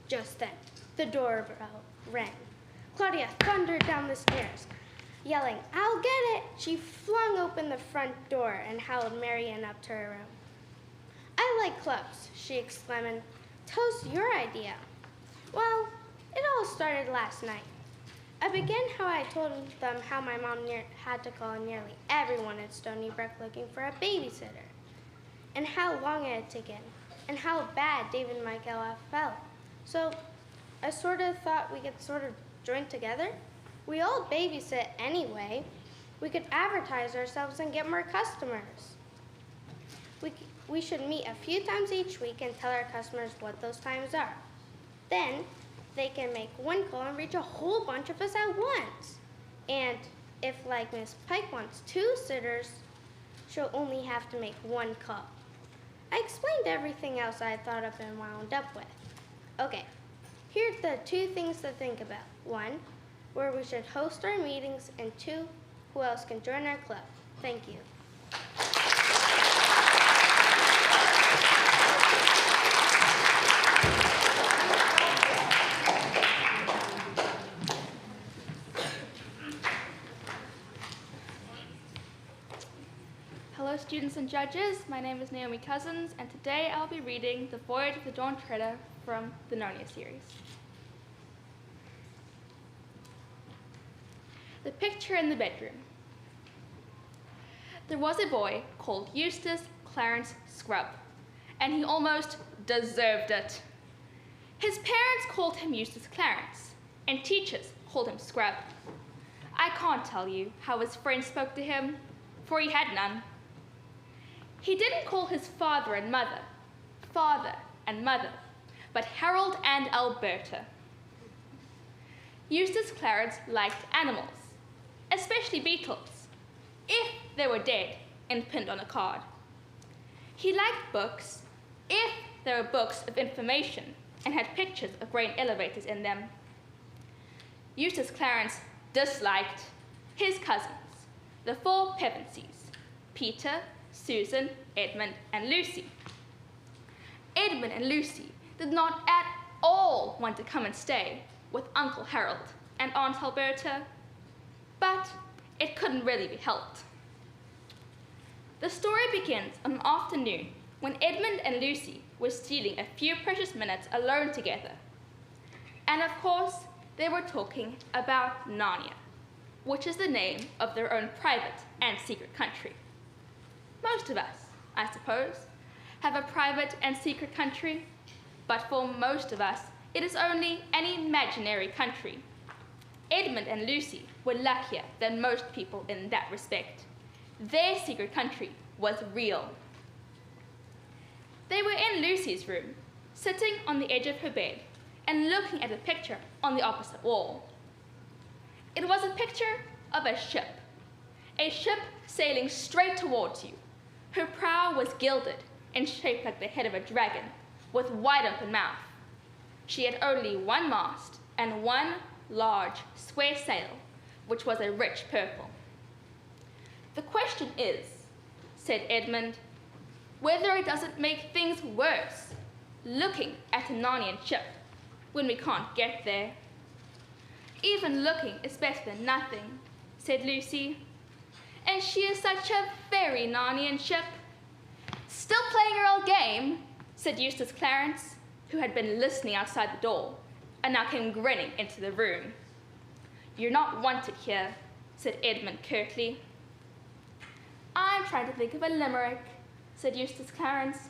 Just then, the doorbell rang. Claudia thundered down the stairs. Yelling, "I'll get it!" she flung open the front door and howled Marianne up to her room. "I like clubs," she exclaimed. "Tell's your idea." "Well, it all started last night. I began how I told them how my mom had to call nearly everyone at Stony Brook looking for a babysitter, and how long it had taken, and how bad David and Michaela felt. So I sort of thought we could sort of join together. We all babysit anyway. We could advertise ourselves and get more customers. We should meet a few times each week and tell our customers what those times are. Then they can make one call and reach a whole bunch of us at once. And if, like Miss Pike wants 2 sitters, she'll only have to make 1 call." I explained everything else I had thought up and wound up with. Okay, here are the 2 things to think about. 1, where we should host our meetings, and 2, who else can join our club. Thank you. Hello students and judges, my name is Naomi Cousins, and today I'll be reading The Voyage of the Dawn Treader from the Narnia series. The picture in the bedroom. There was a boy called Eustace Clarence Scrubb, and he almost deserved it. His parents called him Eustace Clarence, and teachers called him Scrubb. I can't tell you how his friends spoke to him, for he had none. He didn't call his father and mother, but Harold and Alberta. Eustace Clarence liked animals, especially beetles, if they were dead and pinned on a card. He liked books, if they were books of information and had pictures of grain elevators in them. Eustace Clarence disliked his cousins, the 4 Pevensies, Peter, Susan, Edmund, and Lucy. Edmund and Lucy did not at all want to come and stay with Uncle Harold and Aunt Alberta, but it couldn't really be helped. The story begins on an afternoon when Edmund and Lucy were stealing a few precious minutes alone together. And of course, they were talking about Narnia, which is the name of their own private and secret country. Most of us, I suppose, have a private and secret country, but for most of us, it is only an imaginary country. Edmund and Lucy were luckier than most people in that respect. Their secret country was real. They were in Lucy's room, sitting on the edge of her bed and looking at a picture on the opposite wall. It was a picture of a ship sailing straight towards you. Her prow was gilded and shaped like the head of a dragon, with wide open mouth. She had only 1 mast and 1 large square sail, which was a rich purple. "The question is," said Edmund, "whether it doesn't make things worse, looking at a Narnian ship when we can't get there." "Even looking is better than nothing," said Lucy. "And she is such a very Narnian ship." "Still playing your old game?" said Eustace Clarence, who had been listening outside the door and now came grinning into the room. "You're not wanted here," said Edmund curtly. "I'm trying to think of a limerick," said Eustace Clarence.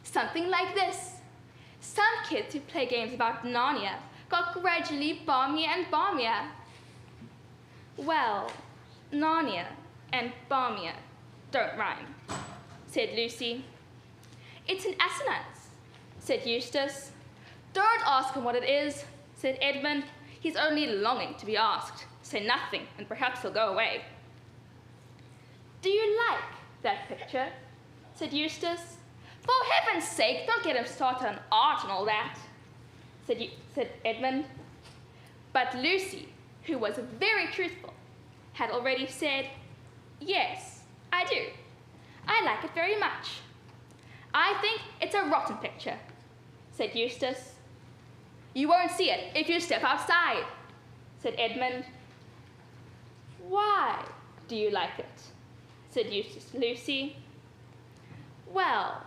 "Something like this. Some kids who play games about Narnia got gradually balmier and balmier." "Well, Narnia and balmier don't rhyme," said Lucy. "It's an assonance," said Eustace. "Don't ask him what it is," said Edmund. "He's only longing to be asked. Say nothing, and perhaps he'll go away." "Do you like that picture?" said Eustace. "For heaven's sake, don't get him started on art and all that," said Edmund. But Lucy, who was very truthful, had already said, "Yes, I do. I like it very much." "I think it's a rotten picture," said Eustace. You won't see it if you step outside, said Edmund. Why do you like it? Said Eustace Lucy. Well,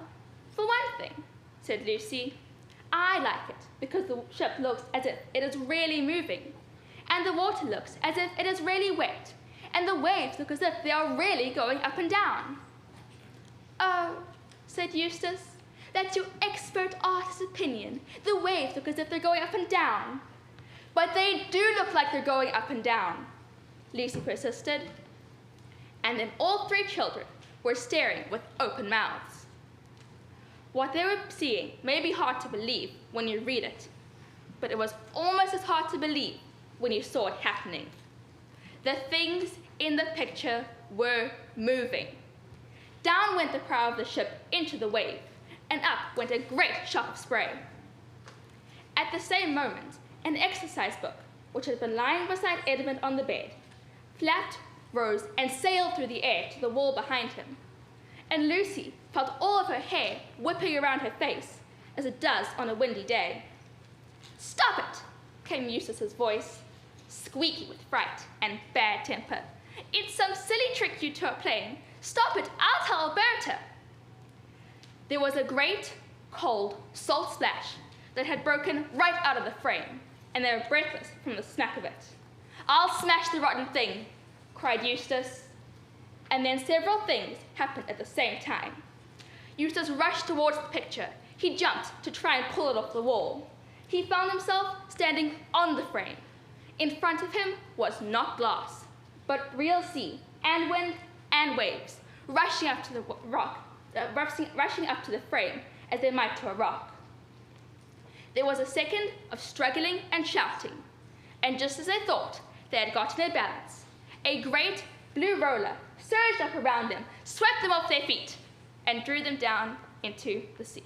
for one thing, said Lucy, I like it because the ship looks as if it is really moving, and the water looks as if it is really wet, and the waves look as if they are really going up and down. Oh, said Eustace, that's your expert artist's opinion. The waves look as if they're going up and down. But they do look like they're going up and down, Lucy persisted. And then all three children were staring with open mouths. What they were seeing may be hard to believe when you read it, but it was almost as hard to believe when you saw it happening. The things in the picture were moving. Down went the prow of the ship into the wave, and up went a great shock of spray. At the same moment, an exercise book, which had been lying beside Edmund on the bed, flapped, rose, and sailed through the air to the wall behind him, and Lucy felt all of her hair whipping around her face, as it does on a windy day. Stop it, came Eustace's voice, squeaky with fright and bad temper. It's some silly trick you two are playing. Stop it, I'll tell Alberta. There was a great, cold, salt splash that had broken right out of the frame, and they were breathless from the smack of it. I'll smash the rotten thing, cried Eustace. And then several things happened at the same time. Eustace rushed towards the picture. He jumped to try and pull it off the wall. He found himself standing on the frame. In front of him was not glass, but real sea and wind and waves, rushing up to the rushing up to the frame as they might to a rock. There was a second of struggling and shouting, and just as they thought they had gotten their balance, a great blue roller surged up around them, swept them off their feet, and drew them down into the sea.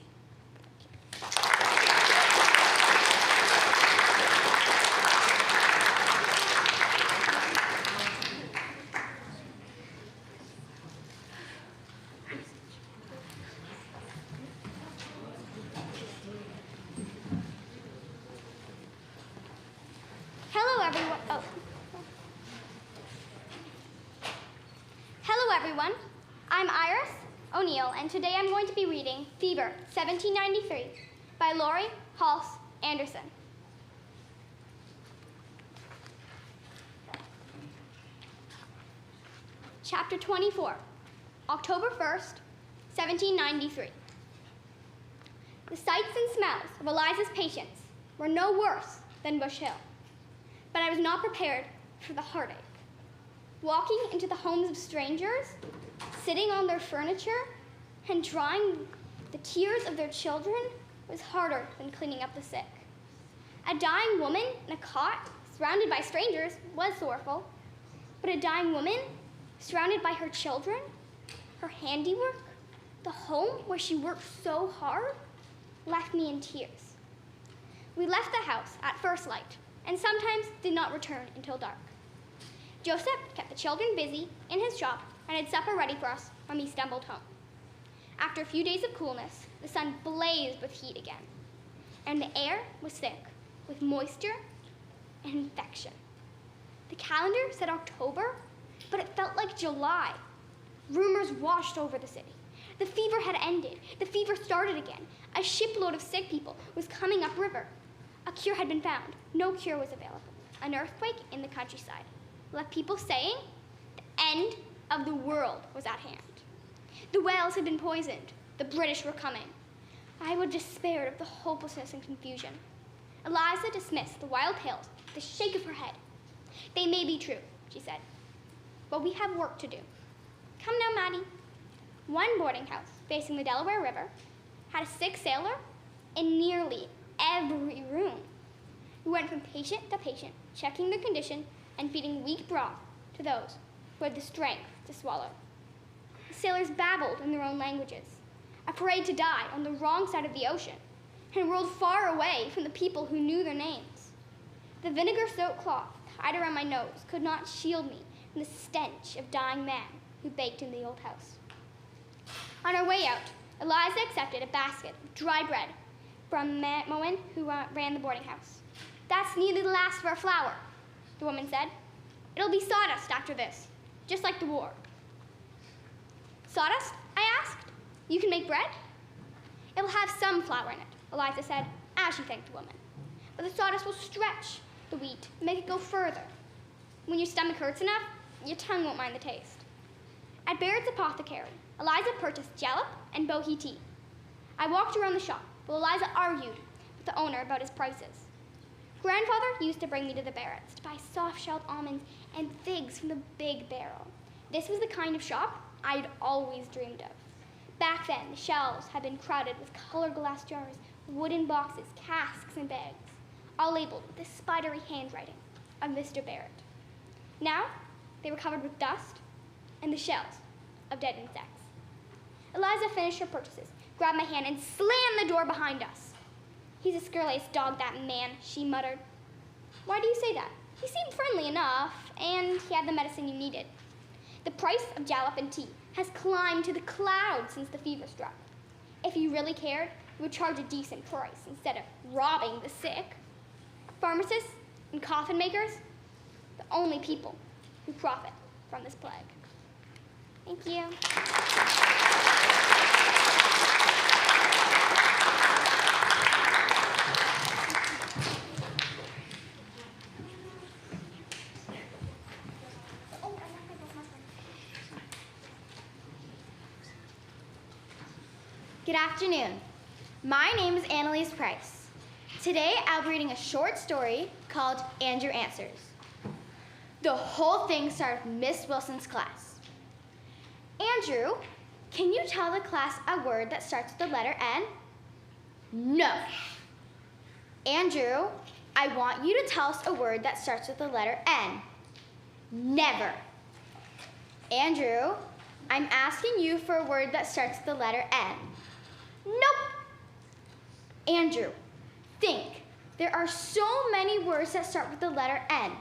Hello, everyone. I'm Iris O'Neill, and today I'm going to be reading Fever, 1793, by Laurie Halse Anderson. Chapter 24, October 1st, 1793. The sights and smells of Eliza's patients were no worse than Bush Hill, but I was not prepared for the heartache. Walking into the homes of strangers, sitting on their furniture, and drying the tears of their children was harder than cleaning up the sick. A dying woman in a cot, surrounded by strangers, was sorrowful, but a dying woman, surrounded by her children, her handiwork, the home where she worked so hard, left me in tears. We left the house at first light, and sometimes did not return until dark. Joseph kept the children busy in his shop and had supper ready for us when we stumbled home. After a few days of coolness, the sun blazed with heat again, and the air was thick with moisture and infection. The calendar said October, but it felt like July. Rumors washed over the city. The fever had ended. The fever started again. A shipload of sick people was coming upriver. A cure had been found. No cure was available. An earthquake in the countryside left people saying the end of the world was at hand. The whales had been poisoned. The British were coming. I would despaired of the hopelessness and confusion. Eliza dismissed the wild tales with a shake of her head. They may be true, she said, but we have work to do. Come now, Maddie. One boarding house facing the Delaware River had a sick sailor in nearly every room. We went from patient to patient, checking their condition and feeding weak broth to those who had the strength to swallow. The sailors babbled in their own languages, afraid to die on the wrong side of the ocean, and rolled far away from the people who knew their names. The vinegar-soaked cloth tied around my nose could not shield me from the stench of dying man who baked in the old house. On our way out, Eliza accepted a basket of dry bread, from the woman who ran the boarding house. That's nearly the last of our flour, the woman said. It'll be sawdust after this, just like the war. Sawdust? I asked. You can make bread? It will have some flour in it, Eliza said, as she thanked the woman. But the sawdust will stretch the wheat and make it go further. When your stomach hurts enough, your tongue won't mind the taste. At Barrett's apothecary, Eliza purchased jalap and bohea tea. I walked around the shop, while Eliza argued with the owner about his prices. Grandfather used to bring me to the Barretts to buy soft-shelled almonds and figs from the big barrel. This was the kind of shop I'd always dreamed of. Back then, the shelves had been crowded with colored glass jars, wooden boxes, casks, and bags, all labeled with the spidery handwriting of Mr. Barrett. Now, they were covered with dust and the shells of dead insects. Eliza finished her purchases, grabbed my hand, and slammed the door behind us. He's a scurrilous dog, that man, she muttered. Why do you say that? He seemed friendly enough, and he had the medicine you needed. The price of jalap and tea has climbed to the clouds since the fever struck. If he really cared, he would charge a decent price instead of robbing the sick. Pharmacists and coffin makers, the only people who profit from this plague. Thank you. Good afternoon. My name is Annalise Price. Today I'll be reading a short story called Andrew Answers. The whole thing started with Miss Wilson's class. Andrew, can you tell the class a word that starts with the letter N? No. Andrew, I want you to tell us a word that starts with the letter N. Never. Andrew, I'm asking you for a word that starts with the letter N. Nope. Andrew, think. There are so many words that start with the letter N,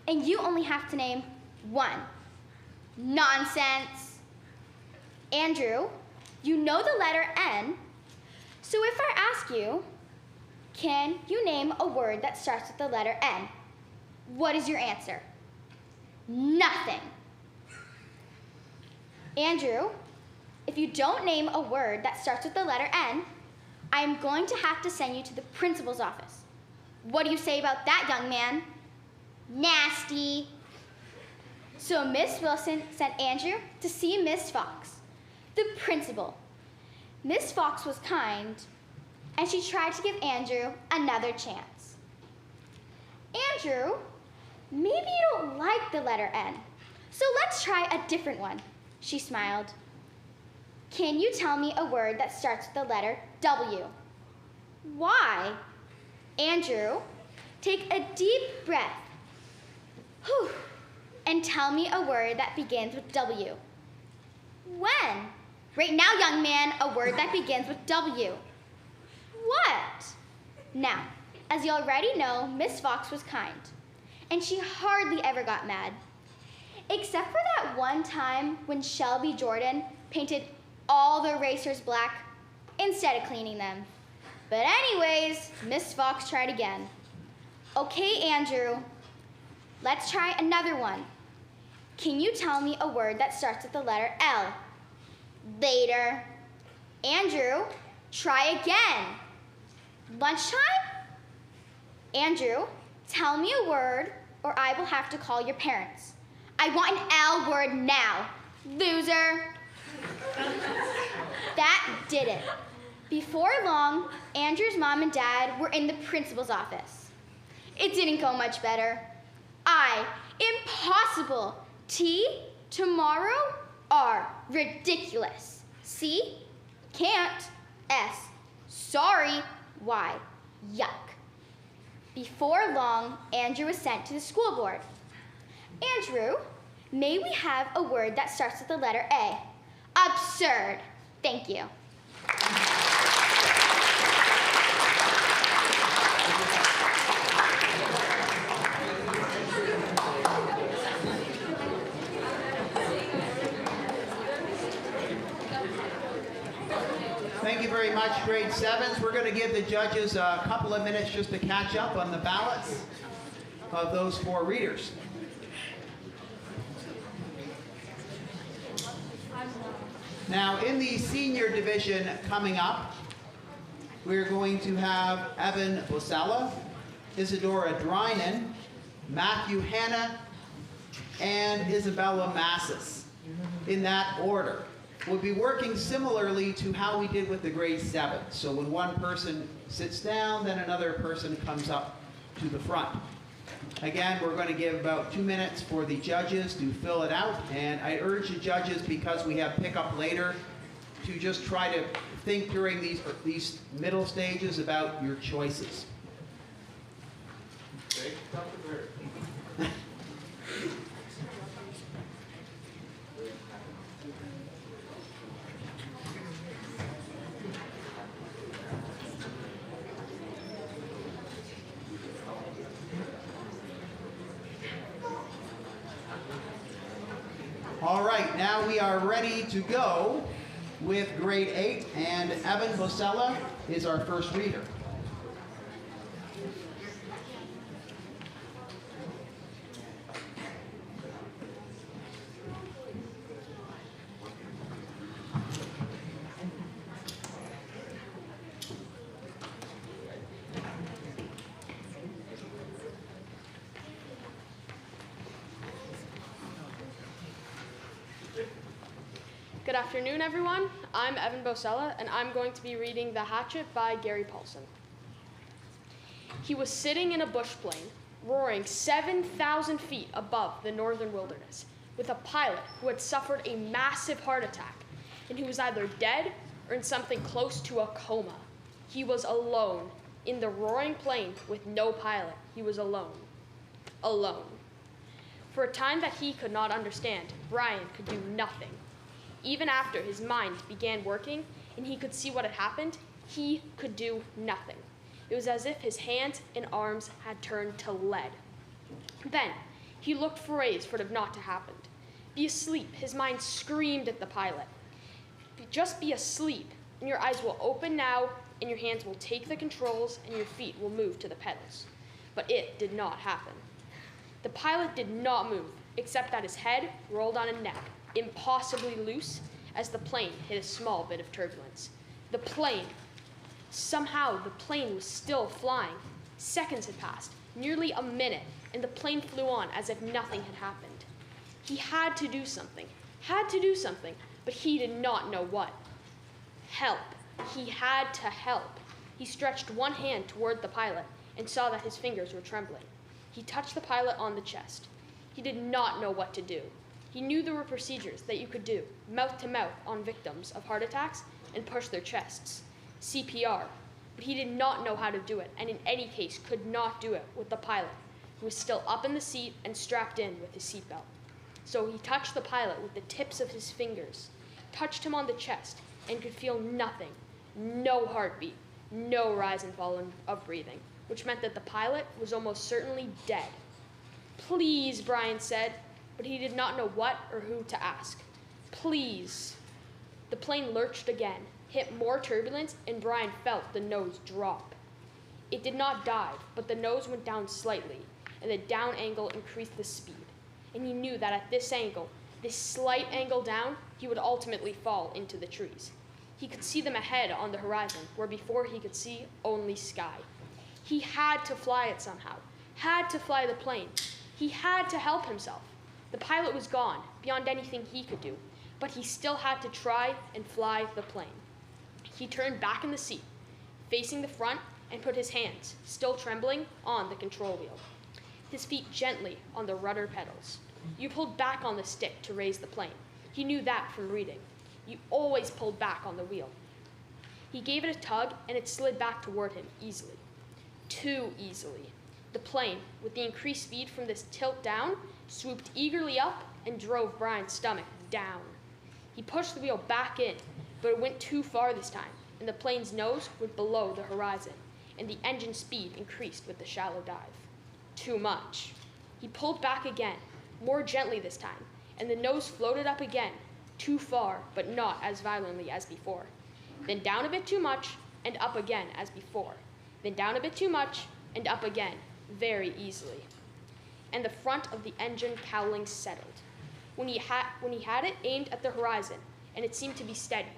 and you only have to name one. Nonsense. Andrew, you know the letter N, so if I ask you, can you name a word that starts with the letter N? What is your answer? Nothing. Andrew, if you don't name a word that starts with the letter N, I am going to have to send you to the principal's office. What do you say about that, young man? Nasty. So Miss Wilson sent Andrew to see Miss Fox, the principal. Miss Fox was kind, and she tried to give Andrew another chance. Andrew, maybe you don't like the letter N, so let's try a different one. She smiled. Can you tell me a word that starts with the letter W? Why? Andrew, take a deep breath. Whew. And tell me a word that begins with W. When? Right now, young man, a word that begins with W. What? Now, as you already know, Miss Fox was kind, and she hardly ever got mad. Except for that one time when Shelby Jordan painted all the erasers black instead of cleaning them. But anyways, Miss Fox tried again. Okay, Andrew, let's try another one. Can you tell me a word that starts with the letter L? Later. Andrew, try again. Lunchtime? Andrew, tell me a word or I will have to call your parents. I want an L word now. Loser. That did it. Before long, Andrew's mom and dad were in the principal's office. It didn't go much better. Impossible. T, tomorrow, R, ridiculous. C, can't. S, sorry. Y, yuck. Before long, Andrew was sent to the school board. Andrew, may we have a word that starts with the letter A? Absurd. Thank you. Thank you very very much, grade 7s. We're going to give the judges a couple of minutes just to catch up on the ballots of those 4 readers. Now, in the senior division coming up, we're going to have Evan Bosella, Isadora Drynan, Matthew Hanna, and Isabella Massis, in that order. We'll be working similarly to how we did with the grade 7. So when one person sits down, then another person comes up to the front. Again, we're going to give about 2 minutes for the judges to fill it out, and I urge the judges, because we have pickup later, to just try to think during these middle stages about your choices. Okay, All right, now we are ready to go with grade 8, and Evan Bosella is our first reader. Good afternoon, everyone. I'm Evan Bosella, and I'm going to be reading The Hatchet by Gary Paulson. He was sitting in a bush plane, roaring 7,000 feet above the northern wilderness, with a pilot who had suffered a massive heart attack and who was either dead or in something close to a coma. He was alone in the roaring plane with no pilot. He was alone. Alone. For a time that he could not understand, Brian could do nothing. Even after his mind began working and he could see what had happened, he could do nothing. It was as if his hands and arms had turned to lead. Then he looked for ways for it not to happen. Be asleep, his mind screamed at the pilot. Just be asleep, and your eyes will open now, and your hands will take the controls, and your feet will move to the pedals. But it did not happen. The pilot did not move, except that his head rolled on a neck, impossibly loose, as the plane hit a small bit of turbulence. Somehow the plane was still flying. Seconds had passed, nearly a minute, and the plane flew on as if nothing had happened. He had to do something, but he did not know what. Help. He had to help. He stretched one hand toward the pilot and saw that his fingers were trembling. He touched the pilot on the chest. He did not know what to do. He knew there were procedures that you could do, mouth to mouth, on victims of heart attacks and push their chests, CPR, but he did not know how to do it, and in any case could not do it with the pilot, who was still up in the seat and strapped in with his seatbelt. So he touched the pilot with the tips of his fingers, touched him on the chest, and could feel nothing, no heartbeat, no rise and fall of breathing, which meant that the pilot was almost certainly dead. "Please," Brian said, but he did not know what or who to ask. "Please." The plane lurched again, hit more turbulence, and Brian felt the nose drop. It did not dive, but the nose went down slightly, and the down angle increased the speed. And he knew that at this angle, this slight angle down, he would ultimately fall into the trees. He could see them ahead on the horizon, where before he could see only sky. He had to fly it somehow, had to fly the plane. He had to help himself. The pilot was gone, beyond anything he could do, but he still had to try and fly the plane. He turned back in the seat, facing the front, and put his hands, still trembling, on the control wheel. His feet gently on the rudder pedals. You pulled back on the stick to raise the plane. He knew that from reading. You always pulled back on the wheel. He gave it a tug, and it slid back toward him easily. Too easily. The plane, with the increased speed from this tilt down, swooped eagerly up and drove Brian's stomach down. He pushed the wheel back in, but it went too far this time, and the plane's nose went below the horizon, and the engine speed increased with the shallow dive. Too much. He pulled back again, more gently this time, and the nose floated up again, too far, but not as violently as before. then down a bit too much, and up again as before, then down a bit too much, and up again, very easily. And the front of the engine cowling settled. When he had it aimed at the horizon, and it seemed to be steady,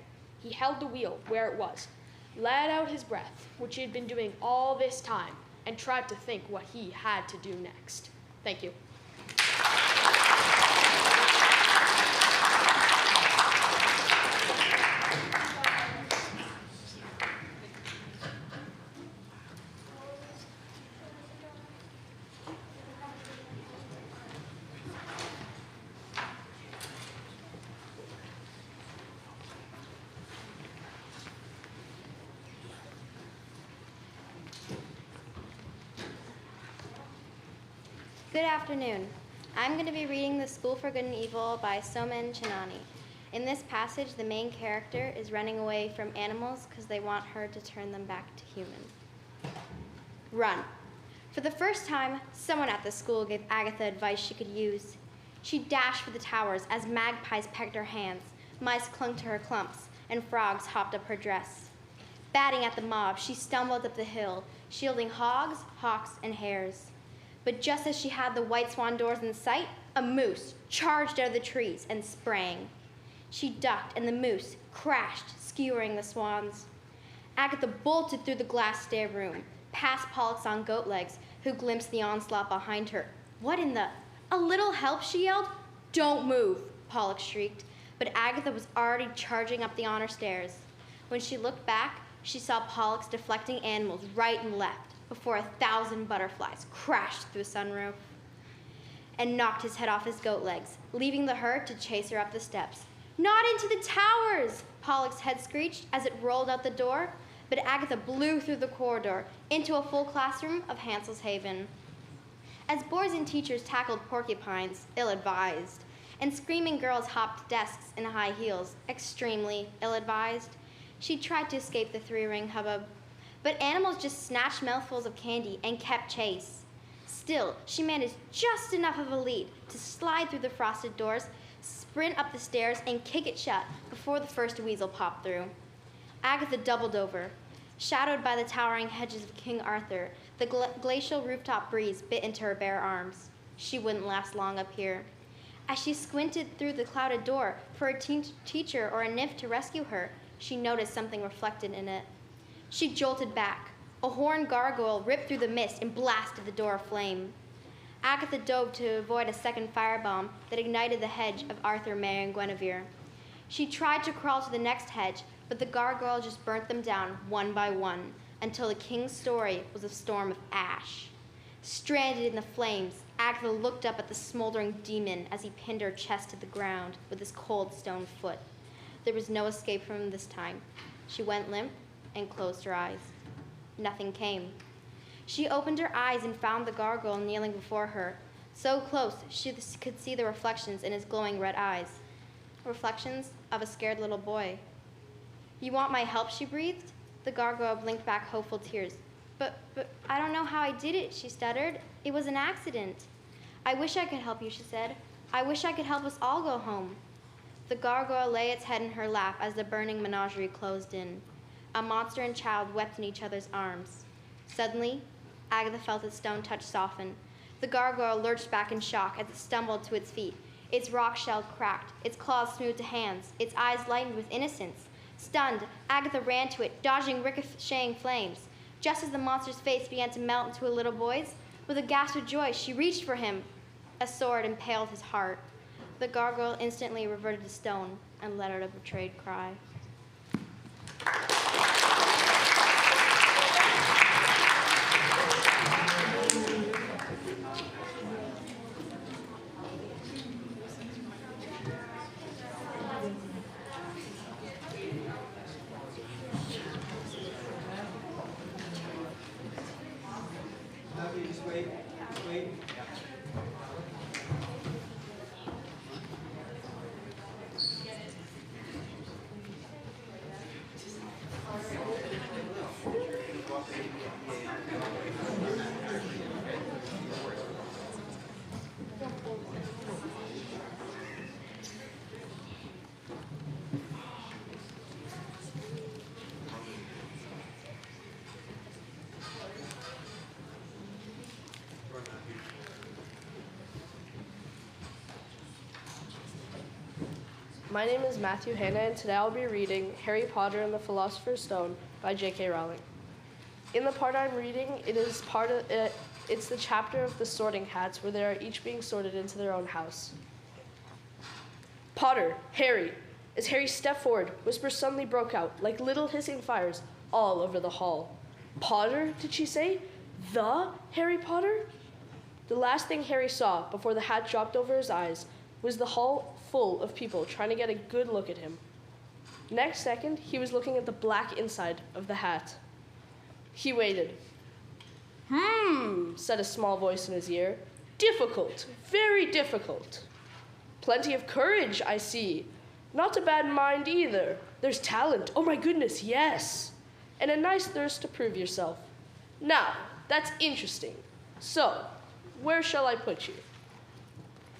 he held the wheel where it was, let out his breath, which he had been doing all this time, and tried to think what he had to do next. Thank you. Good afternoon. I'm going to be reading The School for Good and Evil by Somen Chinani. In this passage, the main character is running away from animals because they want her to turn them back to human. Run. For the first time, someone at the school gave Agatha advice she could use. She dashed for the towers as magpies pecked her hands, mice clung to her clumps, and frogs hopped up her dress. Batting at the mob, she stumbled up the hill, shielding hogs, hawks, and hares. But just as she had the white swan doors in sight, a moose charged out of the trees and sprang. She ducked, and the moose crashed, skewering the swans. Agatha bolted through the glass stair room, past Pollux on goat legs, who glimpsed the onslaught behind her. What in the... A little help, she yelled. Don't move, Pollux shrieked. But Agatha was already charging up the honor stairs. When she looked back, she saw Pollux deflecting animals right and left, before 1,000 butterflies crashed through the sunroof and knocked his head off his goat legs, leaving the herd to chase her up the steps. Not into the towers, Pollux's head screeched as it rolled out the door, but Agatha blew through the corridor into a full classroom of Hansel's Haven. As boys and teachers tackled porcupines, ill-advised, and screaming girls hopped desks in high heels, extremely ill-advised, she tried to escape the three-ring hubbub. But animals just snatched mouthfuls of candy and kept chase. Still, she managed just enough of a lead to slide through the frosted doors, sprint up the stairs, and kick it shut before the first weasel popped through. Agatha doubled over. Shadowed by the towering hedges of King Arthur, the glacial rooftop breeze bit into her bare arms. She wouldn't last long up here. As she squinted through the clouded door for a teacher or a nymph to rescue her, she noticed something reflected in it. She jolted back. A horned gargoyle ripped through the mist and blasted the door aflame. Agatha dove to avoid a second firebomb that ignited the hedge of Arthur, Mary, and Guinevere. She tried to crawl to the next hedge, but the gargoyle just burnt them down one by one until the king's story was a storm of ash. Stranded in the flames, Agatha looked up at the smoldering demon as he pinned her chest to the ground with his cold stone foot. There was no escape from him this time. She went limp and closed her eyes. Nothing came. She opened her eyes and found the gargoyle kneeling before her, so close she could see the reflections in his glowing red eyes. Reflections of a scared little boy. You want my help, she breathed. The gargoyle blinked back hopeful tears. But I don't know how I did it, she stuttered. It was an accident. I wish I could help you, she said. I wish I could help us all go home. The gargoyle lay its head in her lap as the burning menagerie closed in. A monster and child wept in each other's arms. Suddenly, Agatha felt its stone touch soften. The gargoyle lurched back in shock as it stumbled to its feet. Its rock shell cracked, its claws smoothed to hands, its eyes lightened with innocence. Stunned, Agatha ran to it, dodging ricocheting flames. Just as the monster's face began to melt into a little boy's, with a gasp of joy, she reached for him. A sword impaled his heart. The gargoyle instantly reverted to stone and let out a betrayed cry. Just wait. Wait. My name is Matthew Hanna, and today I'll be reading Harry Potter and the Philosopher's Stone by J.K. Rowling. In the part I'm reading, it's the chapter of the sorting hats where they are each being sorted into their own house. Potter, Harry. As Harry stepped forward, whispers suddenly broke out, like little hissing fires, all over the hall. Potter, did she say? The Harry Potter? The last thing Harry saw before the hat dropped over his eyes was the hall full of people trying to get a good look at him. Next second, he was looking at the black inside of the hat. He waited. Said a small voice in his ear. Difficult, very difficult. Plenty of courage, I see. Not a bad mind either. There's talent, oh my goodness, yes. And a nice thirst to prove yourself. Now, that's interesting. So, where shall I put you?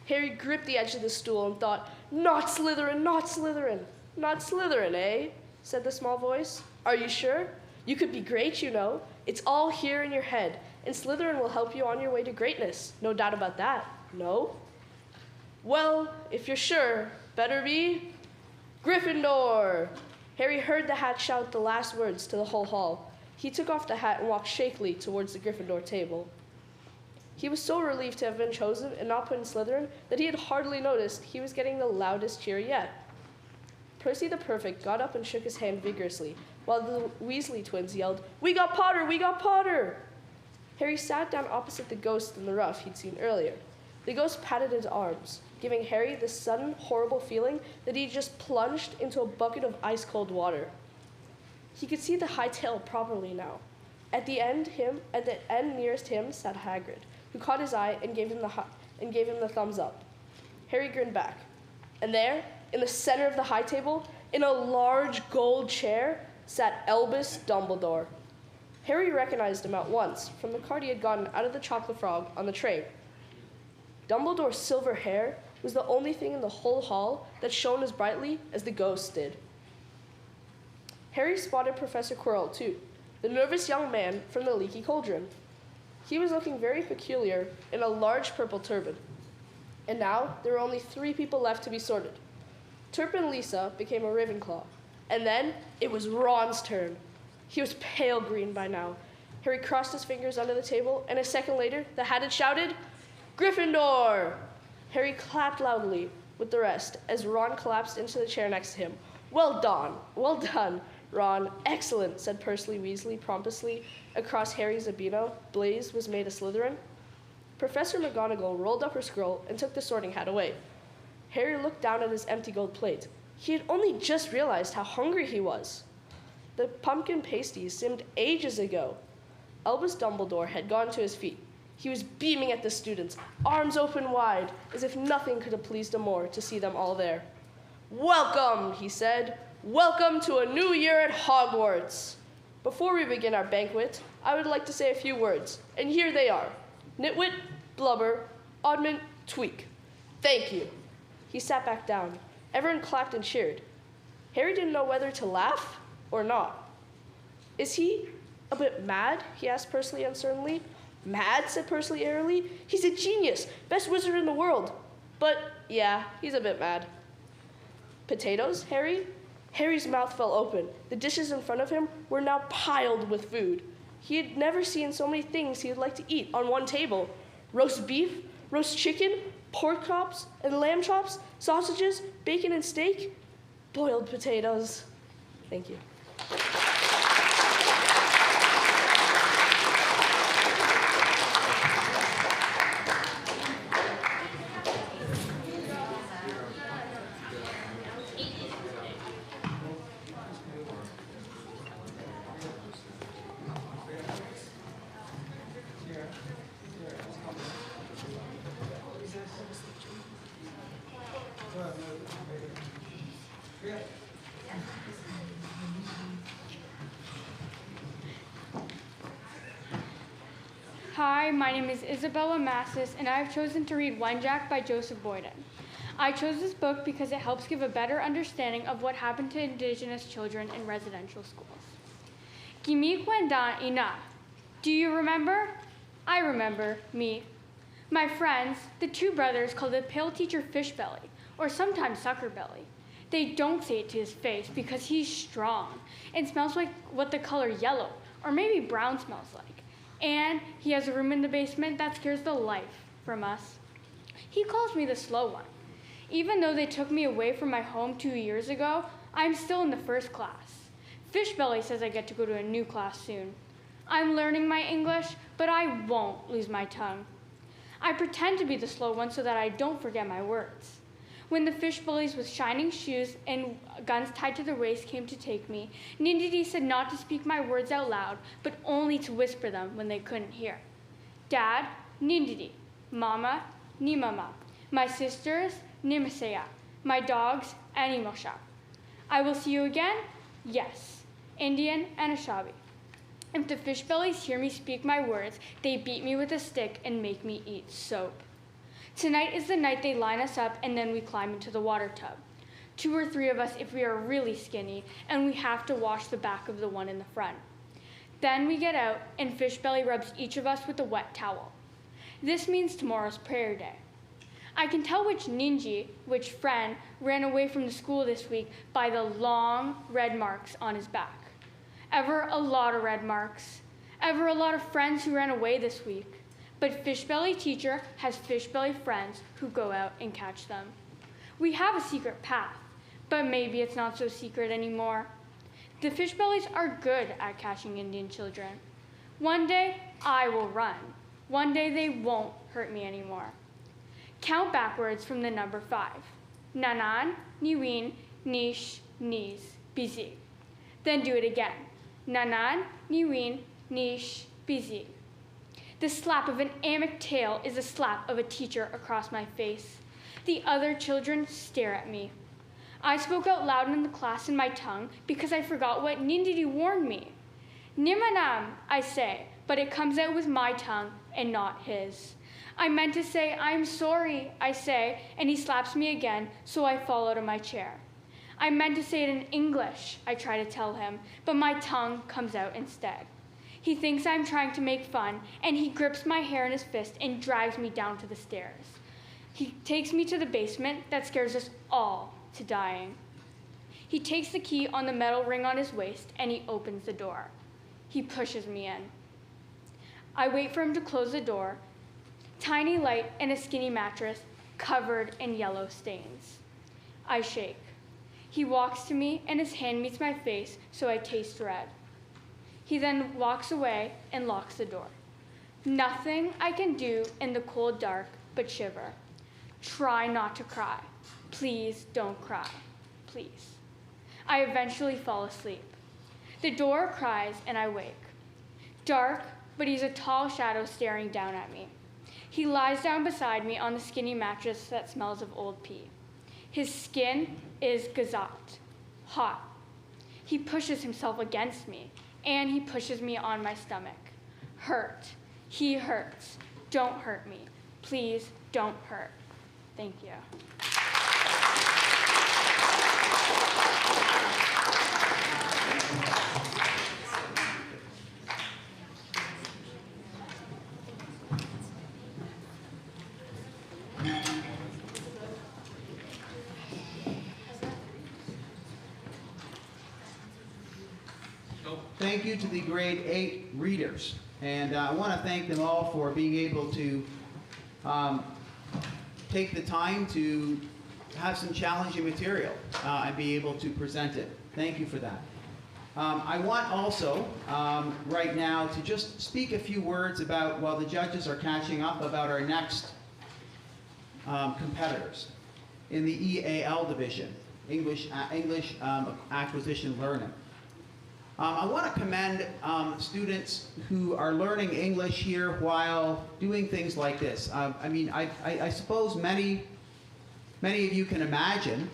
Harry gripped the edge of the stool and thought, not Slytherin, not Slytherin. Not Slytherin, eh? Said the small voice. Are you sure? You could be great, you know. It's all here in your head, and Slytherin will help you on your way to greatness. No doubt about that. No? Well, if you're sure, better be Gryffindor. Harry heard the hat shout the last words to the whole hall. He took off the hat and walked shakily towards the Gryffindor table. He was so relieved to have been chosen and not put in Slytherin that he had hardly noticed he was getting the loudest cheer yet. Percy the Perfect got up and shook his hand vigorously, while the Weasley twins yelled, "We got Potter! We got Potter!" Harry sat down opposite the ghost in the rough he'd seen earlier. The ghost patted his arms, giving Harry the sudden, horrible feeling that he'd just plunged into a bucket of ice-cold water. He could see the high tail properly now. At the end nearest him sat Hagrid, who caught his eye and gave him the thumbs up. Harry grinned back. And there, in the center of the high table, in a large gold chair, sat Albus Dumbledore. Harry recognized him at once from the card he had gotten out of the chocolate frog on the tray. Dumbledore's silver hair was the only thing in the whole hall that shone as brightly as the ghost did. Harry spotted Professor Quirrell, too, the nervous young man from the Leaky Cauldron. He was looking very peculiar in a large purple turban. And now there were only 3 people left to be sorted. Turpin Lisa became a Ravenclaw, and then it was Ron's turn. He was pale green by now. Harry crossed his fingers under the table, and a second later, the hat had shouted, "Gryffindor!" Harry clapped loudly with the rest as Ron collapsed into the chair next to him. Well done, Ron. Excellent, said Percy Weasley pompously across Harry's Zabino. Blaise was made a Slytherin. Professor McGonagall rolled up her scroll and took the sorting hat away. Harry looked down at his empty gold plate. He had only just realized how hungry he was. The pumpkin pasties seemed ages ago. Albus Dumbledore had gone to his feet. He was beaming at the students, arms open wide, as if nothing could have pleased him more to see them all there. "Welcome," he said. "Welcome to a new year at Hogwarts. Before we begin our banquet, I would like to say a few words, and here they are. Nitwit, Blubber, Oddment, Tweak. Thank you." He sat back down. Everyone clapped and cheered. Harry didn't know whether to laugh or not. "Is he a bit mad?" he asked Percy uncertainly. "Mad?" said Percy airily. "He's a genius, best wizard in the world. But, yeah, he's a bit mad." "Potatoes, Harry?" Harry's mouth fell open. The dishes in front of him were now piled with food. He had never seen so many things he would like to eat on one table. Roast beef, roast chicken, pork chops and lamb chops, sausages, bacon and steak, boiled potatoes. Thank you. Hi, my name is Isabella Massis, and I have chosen to read One Jack by Joseph Boyden. I chose this book because it helps give a better understanding of what happened to Indigenous children in residential schools. Gimi Kwenda Ina. Do you remember? I remember, me. My friends, the 2 brothers called the pale teacher Fish Belly, or sometimes Sucker Belly. They don't say it to his face because he's strong and smells like what the color yellow or maybe brown smells like. And he has a room in the basement that scares the life from us. He calls me the slow one. Even though they took me away from my home 2 years ago, I'm still in the first class. Fishbelly says I get to go to a new class soon. I'm learning my English, but I won't lose my tongue. I pretend to be the slow one so that I don't forget my words. When the Fishbellies with shining shoes and guns tied to the waist came to take me, Nindidi said not to speak my words out loud, but only to whisper them when they couldn't hear. Dad, Nindidi. Mama, Nimama. My sisters, Nimasaya. My dogs, Animosha. I will see you again? Yes. Indian and Ashabi. If the Fishbellies hear me speak my words, they beat me with a stick and make me eat soap. Tonight is the night they line us up and then we climb into the water tub. 2 or 3 of us if we are really skinny, and we have to wash the back of the one in the front. Then we get out and Fishbelly rubs each of us with a wet towel. This means tomorrow's prayer day. I can tell which ninji, which friend, ran away from the school this week by the long red marks on his back. Ever a lot of red marks. Ever a lot of friends who ran away this week. But Fishbelly teacher has Fishbelly friends who go out and catch them. We have a secret path, but maybe it's not so secret anymore. The Fishbellies are good at catching Indian children. One day, I will run. One day, they won't hurt me anymore. Count backwards from the number 5. Nanan, Niwin, Nish, Niz, Bizi. Then do it again. Nanan, Niwin, Nish, Bizi. The slap of an Amik tail is the slap of a teacher across my face. The other children stare at me. I spoke out loud in the class in my tongue because I forgot what Nindidi warned me. Nimanam, I say, but it comes out with my tongue and not his. I meant to say, I'm sorry, I say, and he slaps me again, so I fall out of my chair. I meant to say it in English, I try to tell him, but my tongue comes out instead. He thinks I'm trying to make fun, and he grips my hair in his fist and drags me down to the stairs. He takes me to the basement that scares us all to dying. He takes the key on the metal ring on his waist, and he opens the door. He pushes me in. I wait for him to close the door. Tiny light and a skinny mattress covered in yellow stains. I shake. He walks to me, and his hand meets my face, so I taste red. He then walks away and locks the door. Nothing I can do in the cold dark but shiver. Try not to cry. Please don't cry. Please. I eventually fall asleep. The door cries and I wake. Dark, but he's a tall shadow staring down at me. He lies down beside me on the skinny mattress that smells of old pea. His skin is gazat, hot. He pushes himself against me, and he pushes me on my stomach. Hurt. He hurts. Don't hurt me. Please don't hurt. Thank you. Thank you to the grade 8 readers. And I want to thank them all for being able to take the time to have some challenging material and be able to present it. Thank you for that. I want also right now to just speak a few words about, while the judges are catching up, about our next competitors in the EAL division, English Acquisition Learning. I want to commend students who are learning English here while doing things like this. I suppose many of you can imagine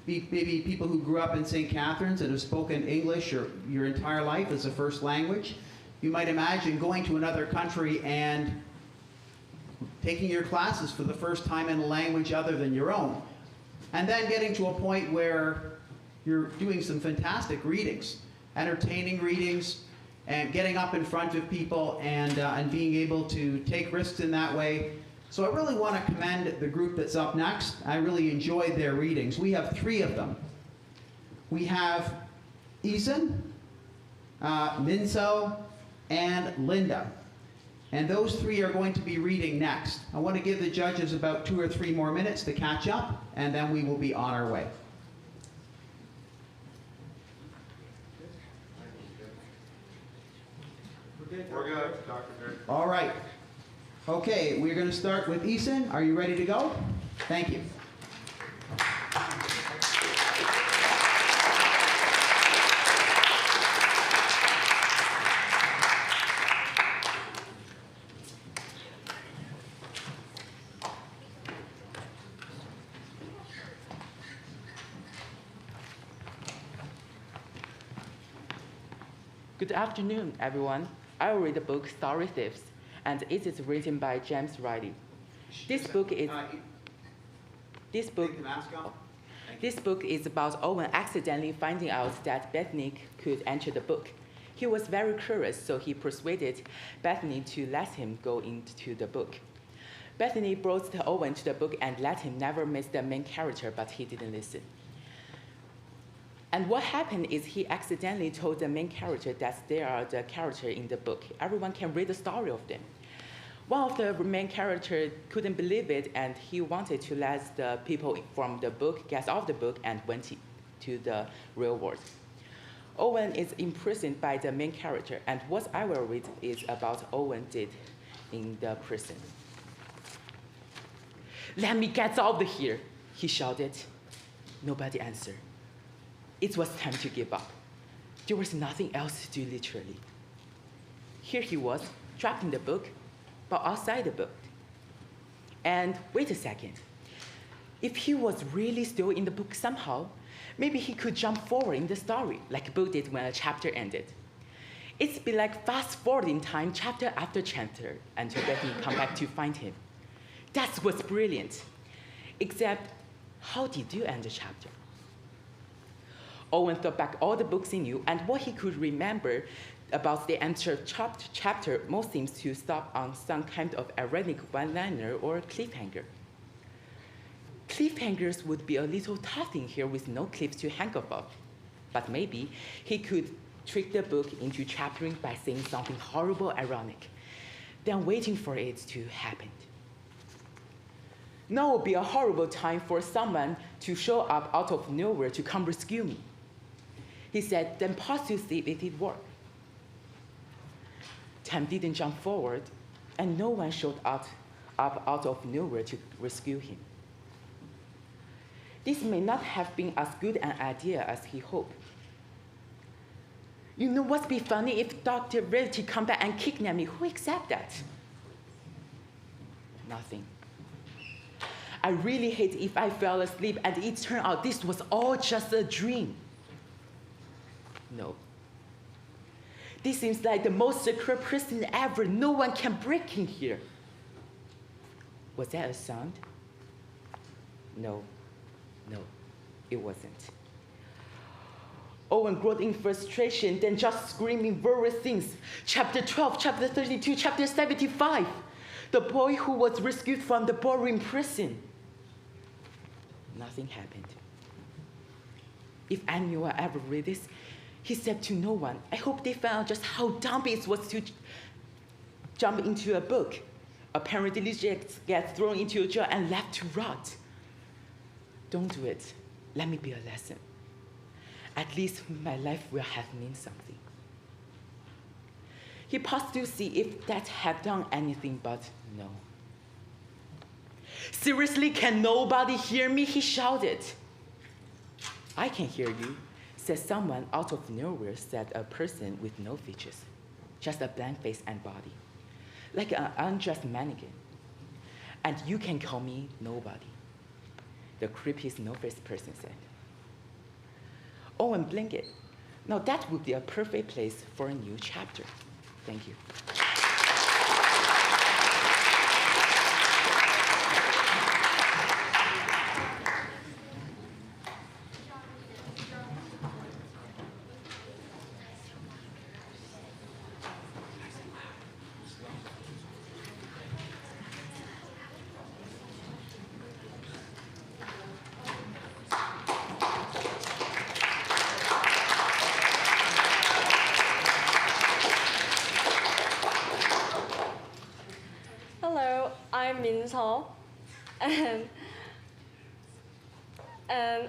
maybe people who grew up in St. Catharines and have spoken English your entire life as a first language. You might imagine going to another country and taking your classes for the first time in a language other than your own. And then getting to a point where you're doing some fantastic readings, entertaining readings, and getting up in front of people and being able to take risks in that way. So I really want to commend the group that's up next. I really enjoyed their readings. We have 3 of them. We have Ethan, Minso, and Linda. And those 3 are going to be reading next. I want to give the judges about 2 or 3 more minutes to catch up, and then we will be on our way. We're good, Dr. Dirk. All right. Okay, we're going to start with Eason. Are you ready to go? Thank you. Good afternoon, everyone. I will read the book Story Thieves, and it is written by James Riley. This book is about Owen accidentally finding out that Bethany could enter the book. He was very curious, so he persuaded Bethany to let him go into the book. Bethany brought Owen to the book and let him never miss the main character, but he didn't listen. And what happened is he accidentally told the main character that they are the character in the book. Everyone can read the story of them. One of the main characters couldn't believe it, and he wanted to let the people from the book get off the book and went to the real world. Owen is imprisoned by the main character, and what I will read is about Owen did in the prison. "Let me get out of here," he shouted. Nobody answered. It was time to give up. There was nothing else to do, literally. Here he was, trapped in the book, but outside the book. And wait a second. If he was really still in the book somehow, maybe he could jump forward in the story, like a book did when a chapter ended. It's be like fast forwarding time, chapter after chapter, until Bethany come back to find him. That's what's brilliant. Except, how did you end the chapter? Owen thought back all the books he knew, and what he could remember about the entire chapter most seems to stop on some kind of ironic one-liner or cliffhanger. Cliffhangers would be a little tough in here with no cliffs to hang off of, but maybe he could trick the book into chaptering by saying something horrible ironic, then waiting for it to happen. Now would be a horrible time for someone to show up out of nowhere to come rescue me. He said, then pause to see if it worked. Time didn't jump forward, and no one showed up out of nowhere to rescue him. This may not have been as good an idea as he hoped. You know what'd be funny if Dr. Rarity come back and kidnap me? Who accept that? Nothing. I really hate if I fell asleep and it turned out this was all just a dream. No. This seems like the most secure prison ever. No one can break in here. Was that a sound? No, it wasn't. Owen growled in frustration, then just screaming various things. Chapter 12, chapter 32, chapter 75. The boy who was rescued from the boring prison. Nothing happened. If anyone ever read this, he said to no one, I hope they found just how dumb it was to jump into a book. Apparently just get thrown into a jail and left to rot. Don't do it. Let me be a lesson. At least my life will have meant something. He paused to see if that had done anything, but no. Seriously, can nobody hear me? He shouted. I can hear you, said someone out of nowhere, said a person with no features, just a blank face and body, like an undressed mannequin. And you can call me nobody, the creepiest no-faced person said. Owen blinked. Now that would be a perfect place for a new chapter. Thank you. I'm Minso, and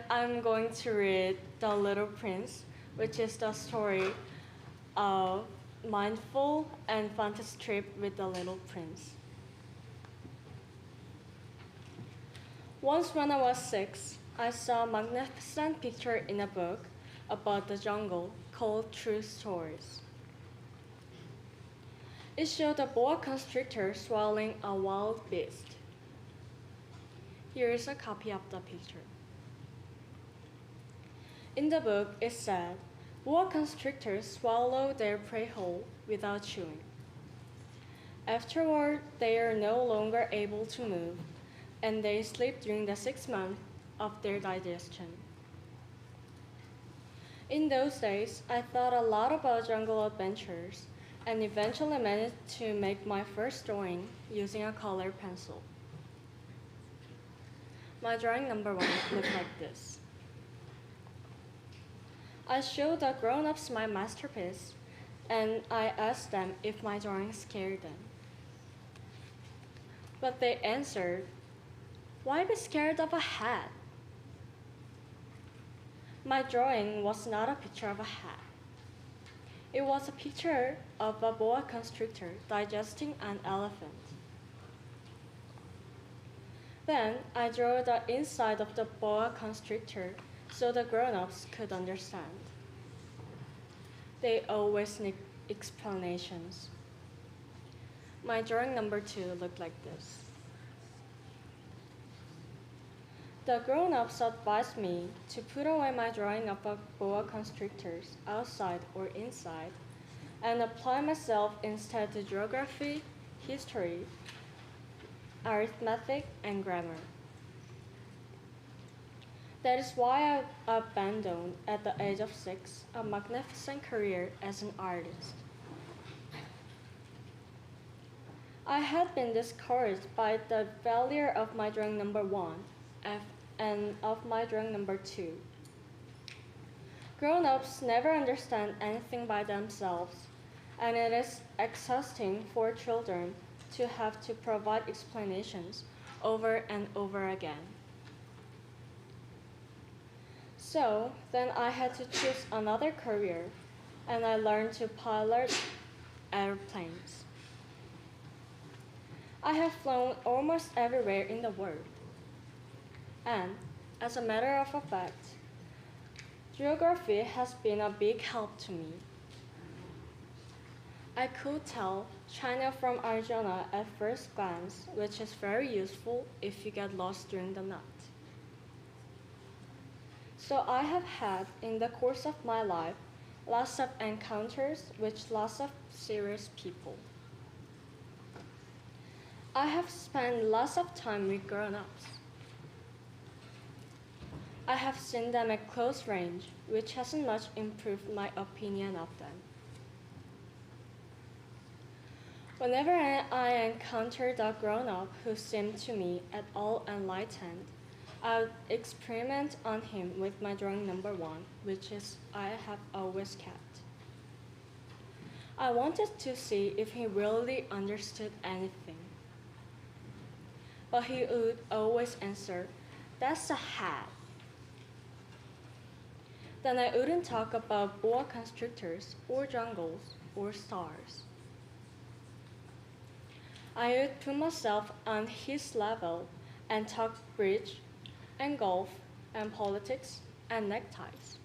I'm going to read The Little Prince, which is the story of mindful and fantasy trip with the little prince. Once when I was 6, I saw a magnificent picture in a book about the jungle called True Stories. It showed a boa constrictor swallowing a wild beast. Here is a copy of the picture. In the book, it said, boa constrictors swallow their prey whole without chewing. Afterward, they are no longer able to move, and they sleep during the 6 months of their digestion. In those days, I thought a lot about jungle adventures and eventually managed to make my first drawing using a colored pencil. My drawing number 1 looked like this. I showed the grown-ups my masterpiece, and I asked them if my drawing scared them. But they answered, "Why be scared of a hat?" My drawing was not a picture of a hat. It was a picture of a boa constrictor digesting an elephant. Then I drew the inside of the boa constrictor so the grown-ups could understand. They always need explanations. My drawing number 2 looked like this. The grown-ups advised me to put away my drawing of boa constrictors outside or inside and apply myself instead to geography, history, arithmetic, and grammar. That is why I abandoned, at the age of 6, a magnificent career as an artist. I had been discouraged by the failure of my drawing number 1 and of my drawing number 2. Grown-ups never understand anything by themselves, and it is exhausting for children to have to provide explanations over and over again. So then I had to choose another career, and I learned to pilot airplanes. I have flown almost everywhere in the world. And, as a matter of fact, geography has been a big help to me. I could tell China from Arizona at first glance, which is very useful if you get lost during the night. So I have had, in the course of my life, lots of encounters with lots of serious people. I have spent lots of time with grown-ups. I have seen them at close range, which hasn't much improved my opinion of them. Whenever I encountered a grown-up who seemed to me at all enlightened, I would experiment on him with my drawing number 1, which is I have always kept. I wanted to see if he really understood anything. But he would always answer, "That's a hat." Then I wouldn't talk about boa constrictors or jungles or stars. I would put myself on his level and talk bridge and golf and politics and neckties.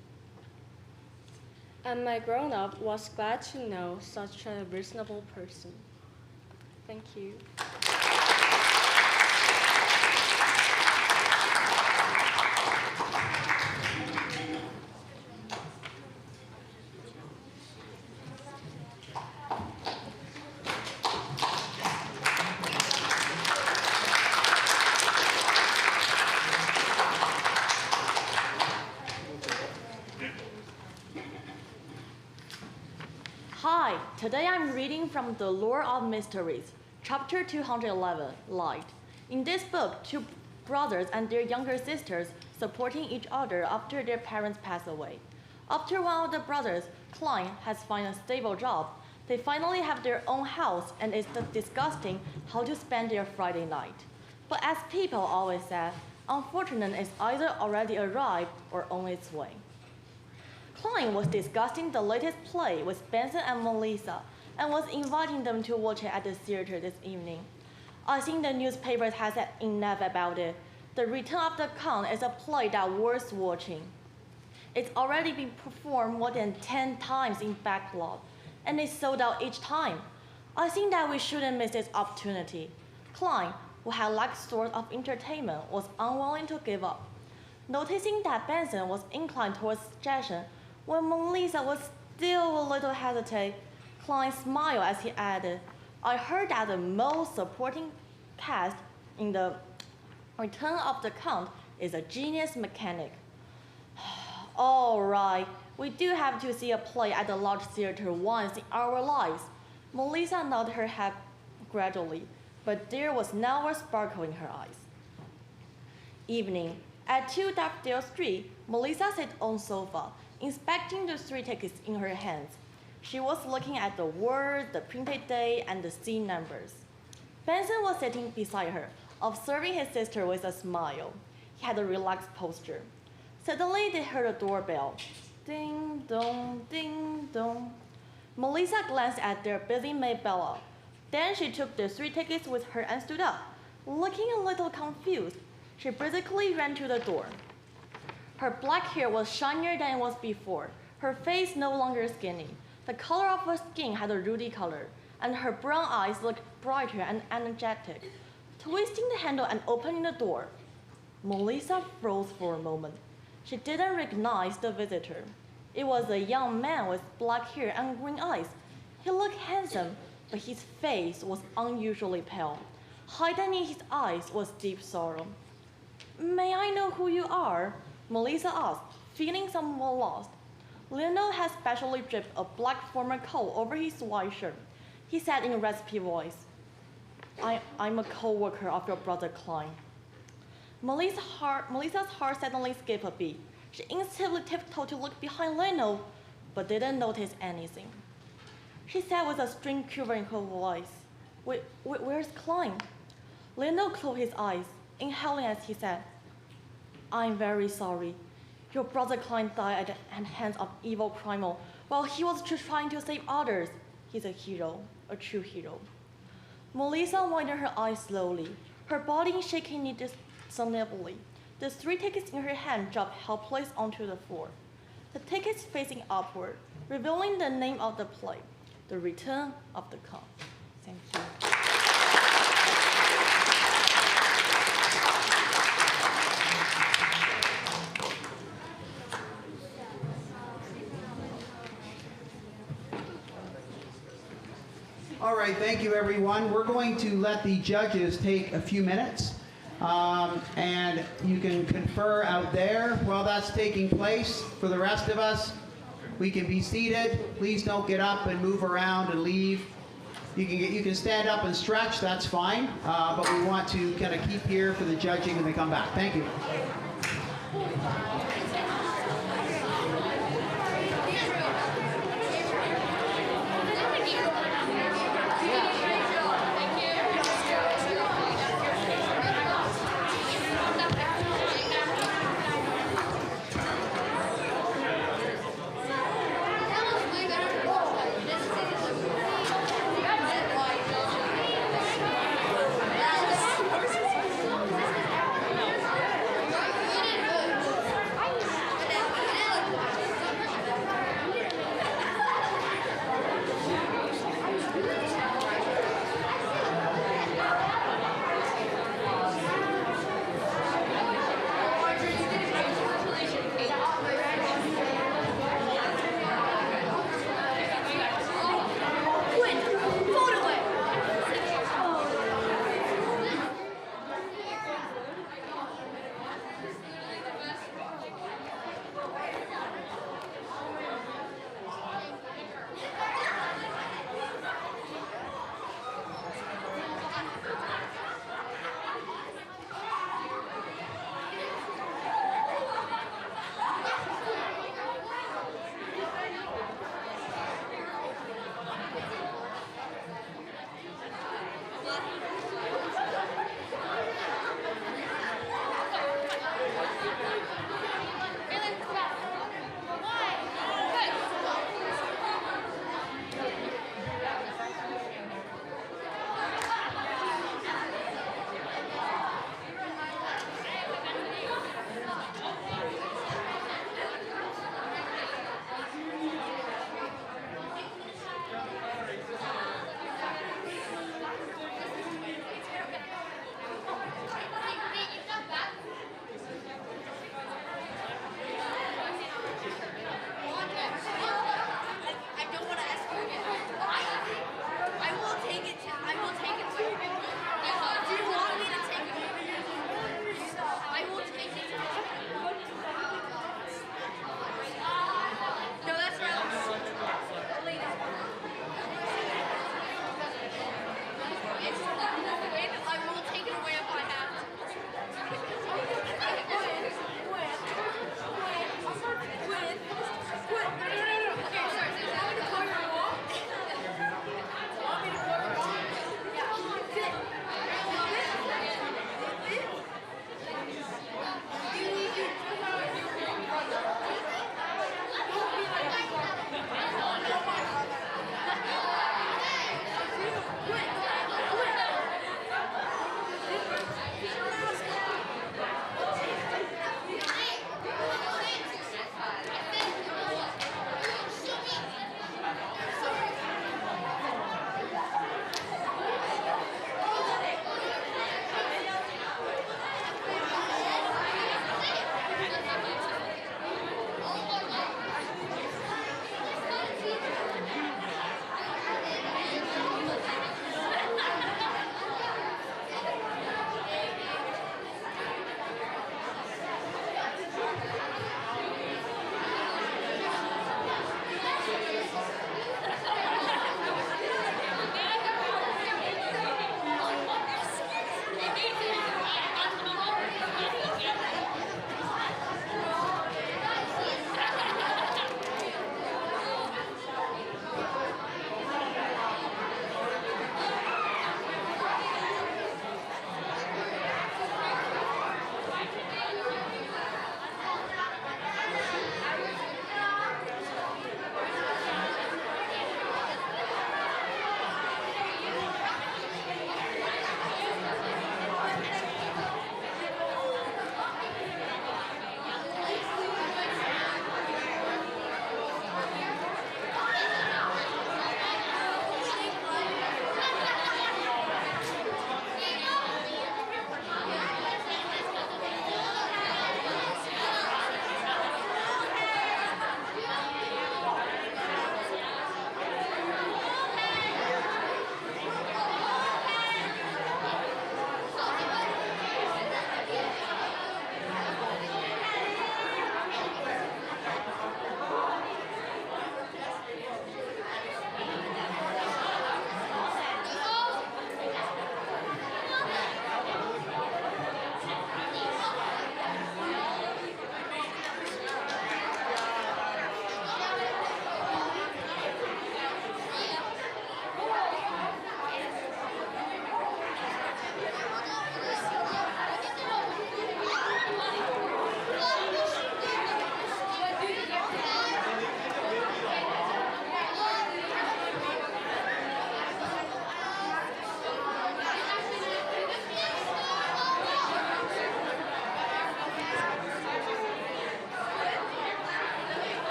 And my grown-up was glad to know such a reasonable person. Thank you. Hi, today I'm reading from The Lure of Mysteries, chapter 211, Light. In this book, 2 brothers and their younger sisters supporting each other after their parents pass away. After one of the brothers, Klein, has found a stable job, They finally have their own house, and it's disgusting how to spend their Friday night. But as people always say, unfortunate is either already arrived or on its way. Klein was discussing the latest play with Benson and Melissa and was inviting them to watch it at the theater this evening. I think the newspapers has said enough about it. The Return of the Count is a play that's worth watching. It's already been performed more than 10 times in backlog, and it's sold out each time. I think that we shouldn't miss this opportunity. Klein, who had lacked source of entertainment, was unwilling to give up. Noticing that Benson was inclined towards suggestion, when Melissa was still a little hesitant, Klein smiled as he added, I heard that the most supporting cast in the Return of the Count is a genius mechanic. All right, we do have to see a play at the large theater once in our lives. Melissa nodded her head gradually, but there was now a sparkle in her eyes. Evening, at 2 Dovedale Street, Melissa sat on sofa, inspecting the 3 tickets in her hands. She was looking at the words, the printed date, and the scene numbers. Benson was sitting beside her, observing his sister with a smile. He had a relaxed posture. Suddenly, they heard a doorbell. Ding dong, ding dong. Melissa glanced at their busy maid Bella. Then she took the 3 tickets with her and stood up. Looking a little confused, she briskly ran to the door. Her black hair was shinier than it was before, her face no longer skinny. The color of her skin had a ruddy color, and her brown eyes looked brighter and energetic. Twisting the handle and opening the door, Melissa froze for a moment. She didn't recognize the visitor. It was a young man with black hair and green eyes. He looked handsome, but his face was unusually pale. Hidden in his eyes was deep sorrow. May I know who you are? Melissa asked, feeling somewhat lost. Lionel had specially draped a black formal coat over his white shirt. He said in a raspy voice, I'm a co-worker of your brother Klein. Melissa's heart suddenly skipped a beat. She instantly tiptoed to look behind Lionel, but didn't notice anything. She said with a strange quiver in her voice, where's Klein? Lionel closed his eyes, inhaling as he said, I'm very sorry. Your brother Klein died at the hands of evil criminal while he was trying to save others. He's a hero, a true hero. Melissa widened her eyes slowly, her body shaking discernibly. The 3 tickets in her hand dropped helpless onto the floor. The tickets facing upward, revealing the name of the play, The Return of the Count. Thank you. All right, thank you, everyone. We're going to let the judges take a few minutes, and you can confer out there while that's taking place. For the rest of us, we can be seated. Please don't get up and move around and leave. You can stand up and stretch, that's fine, but we want to kind of keep here for the judging when they come back. Thank you.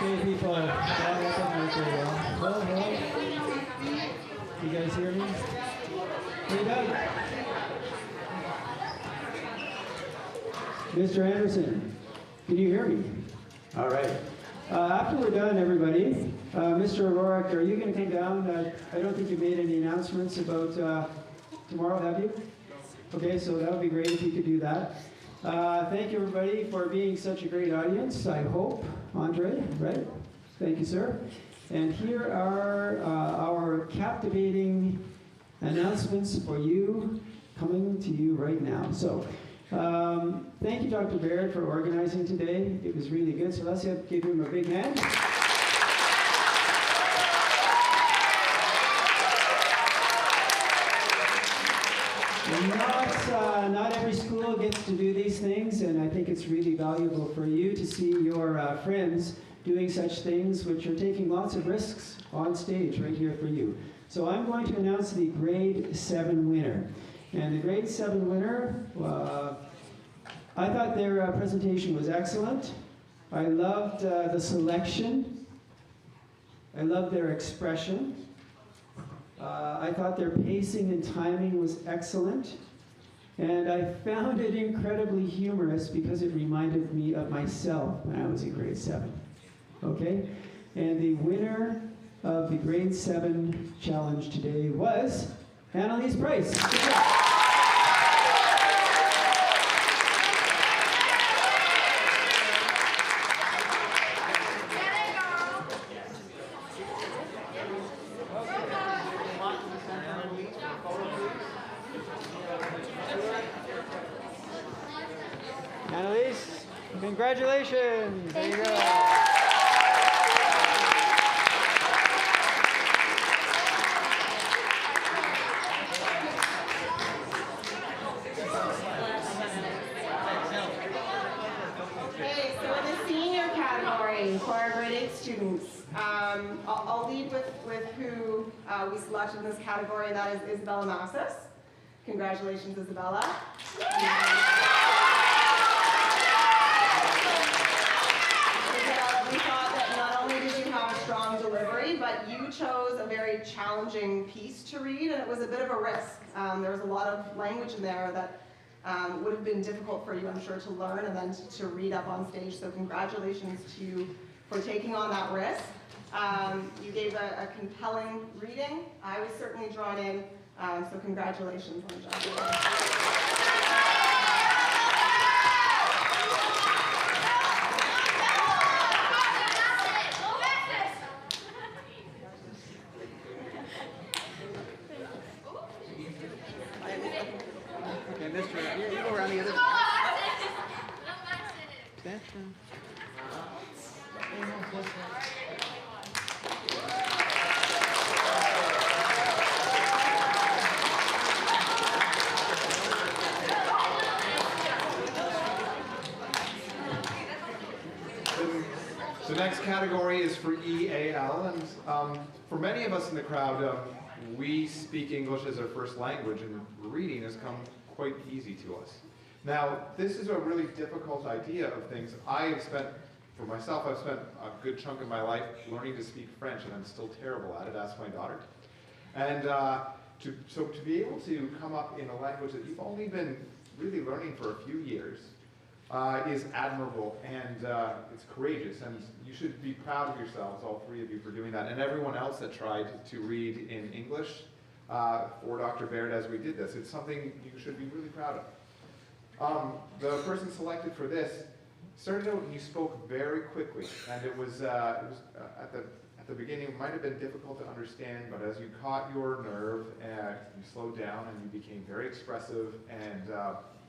many people are. Yeah, that doesn't work very well. Hello? You guys hear me? Hey, Doug. Mr. Anderson, can you hear me? All right. After we're done, everybody, Mr. O'Rourke, are you going to come down? I don't think you made any announcements about tomorrow, have you? Okay, so that would be great if you could do that. Thank you, everybody, for being such a great audience, I hope. Andre, right? Thank you, sir. And here are our captivating announcements for you, coming to you right now. So, thank you, Dr. Baird, for organizing today. It was really good. So let's give him a big hand. Not every school gets to do these things, and I think it's really valuable for you to see your friends doing such things, which are taking lots of risks on stage right here for you. So I'm going to announce the grade 7 winner. And the grade 7 winner, I thought their presentation was excellent. I loved the selection. I loved their expression. I thought their pacing and timing was excellent. And I found it incredibly humorous because it reminded me of myself when I was in grade 7. Okay? And the winner of the grade 7 challenge today was Annalise Price. Good job. Annalise, congratulations. There you go. Okay, so in the senior category for our grade 8 students, I'll lead with who we selected in this category, and that is Isabella Massis. Congratulations, Isabella. Isabella, we thought that not only did you have a strong delivery, but you chose a very challenging piece to read, and it was a bit of a risk. There was a lot of language in there that would have been difficult for you, I'm sure, to learn and then to read up on stage. So congratulations to you for taking on that risk. You gave a compelling reading. I was certainly drawn in, so congratulations on the job. Okay, Mr. You go around the other side. The next category is for EAL, and for many of us in the crowd, we speak English as our first language, and reading has come quite easy to us. Now, this is a really difficult idea of things. For myself, I've spent a good chunk of my life learning to speak French, and I'm still terrible at it. Ask my daughter. And so to be able to come up in a language that you've only been really learning for a few years is admirable, and it's courageous, and you should be proud of yourselves, all three of you, for doing that, and everyone else that tried to read in English for Dr. Baird as we did this. It's something you should be really proud of. The person selected for this started out and you spoke very quickly, and it was at the beginning, it might have been difficult to understand, but as you caught your nerve, you slowed down and you became very expressive and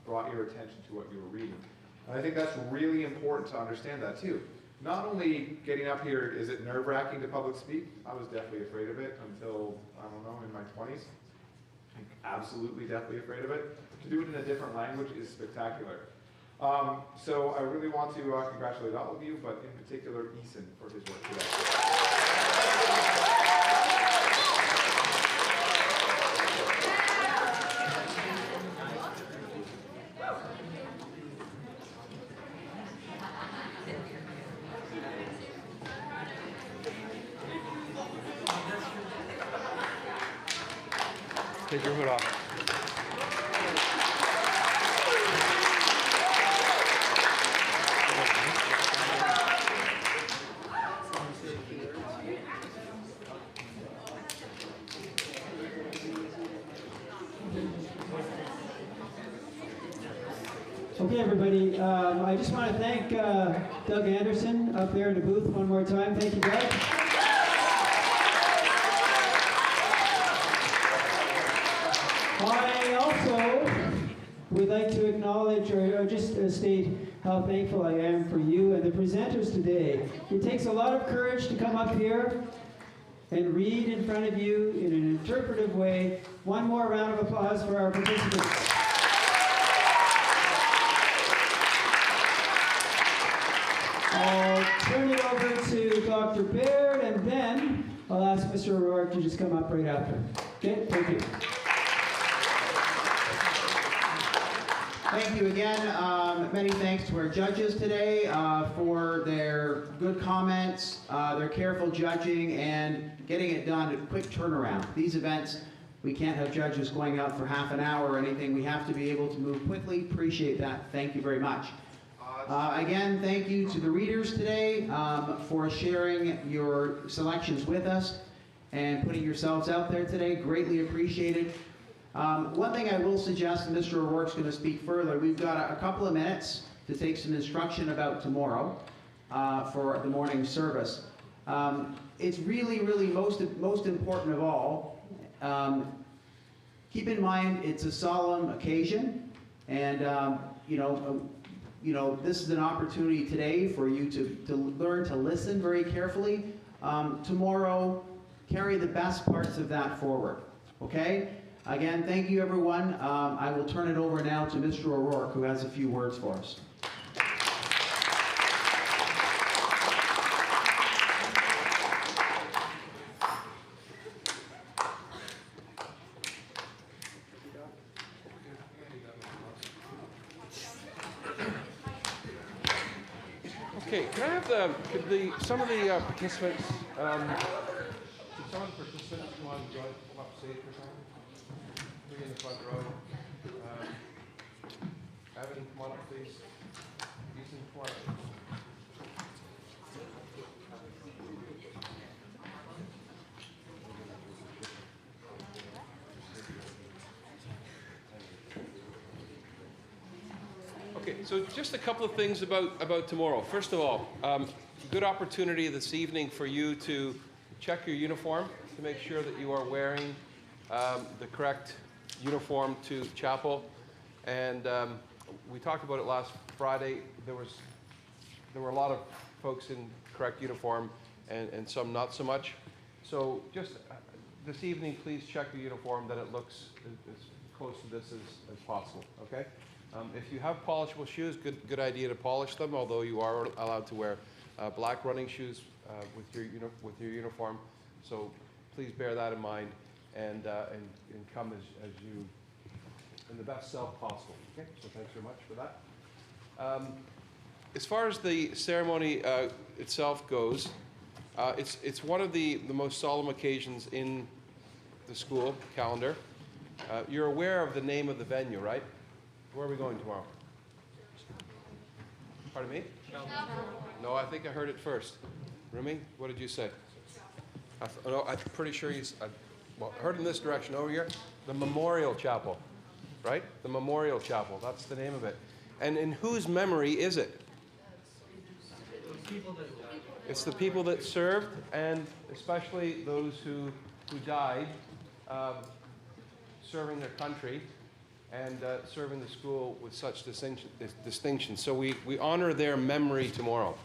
brought your attention to what you were reading. And I think that's really important to understand that too. Not only getting up here, is it nerve-wracking to public speak? I was definitely afraid of it until, I don't know, in my 20s. I'm absolutely definitely afraid of it. To do it in a different language is spectacular. So I really want to congratulate all of you, but in particular Eason for his work today. Take your hood off. Okay, everybody. I just want to thank Doug Anderson up there in the booth one more time. Thank you, Doug. I also would like to acknowledge or just state how thankful I am for you and the presenters today. It takes a lot of courage to come up here and read in front of you in an interpretive way. One more round of applause for our participants. I'll turn it over to Dr. Baird, and then I'll ask Mr. O'Rourke to just come up right after. Okay, thank you. Thank you again. Many thanks to our judges today for their good comments, their careful judging, and getting it done at quick turnaround. These events, we can't have judges going out for half an hour or anything. We have to be able to move quickly. Appreciate that. Thank you very much. Again, thank you to the readers today for sharing your selections with us and putting yourselves out there today. Greatly appreciated. One thing I will suggest, and Mr. O'Rourke's going to speak further, we've got a couple of minutes to take some instruction about tomorrow for the morning service. It's really, really most important of all. Keep in mind it's a solemn occasion, and this is an opportunity today for you to learn to listen very carefully. Tomorrow, carry the best parts of that forward, okay? Again, thank you, everyone. I will turn it over now to Mr. O'Rourke, who has a few words for us. Okay, can I have some of the participants, come up stage for something? Three in the front row. Evan, come on up, please. Ethan, come on up. Okay, so just a couple of things about tomorrow. First of all, good opportunity this evening for you to check your uniform to make sure that you are wearing the correct uniform to chapel. And we talked about it last Friday. There were a lot of folks in correct uniform and some not so much. So just this evening, please check your uniform that it looks as close to this as possible, okay? If you have polishable shoes, good idea to polish them, although you are allowed to wear black running shoes with your uniform. So please bear that in mind and come as you in the best self possible. Okay, so thanks very much for that. As far as the ceremony itself goes, it's one of the most solemn occasions in the school calendar. You're aware of the name of the venue, right? Where are we going tomorrow? Pardon me? No, I think I heard it first. Rumi, what did you say? I'm pretty sure I heard in this direction over here. The Memorial Chapel, right? The Memorial Chapel, that's the name of it. And in whose memory is it? It's the people that served, and especially those who died serving their country and serving the school with such distinction. So we honor their memory tomorrow.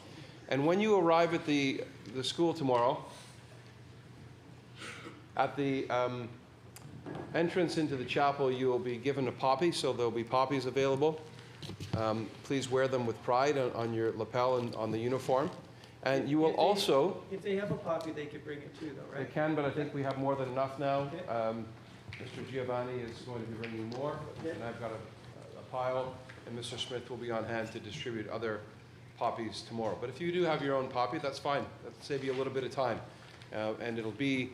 And when you arrive at the school tomorrow, at the entrance into the chapel, you will be given a poppy, so there'll be poppies available. Please wear them with pride on your lapel and on the uniform. And you will also... If they have a poppy, they can bring it too, though, right? They can, but I think we have more than enough now. Okay. Mr. Giovanni is going to be bringing more, and I've got a pile, and Mr. Smith will be on hand to distribute other poppies tomorrow. But if you do have your own poppy, that's fine. That'll save you a little bit of time. And it'll be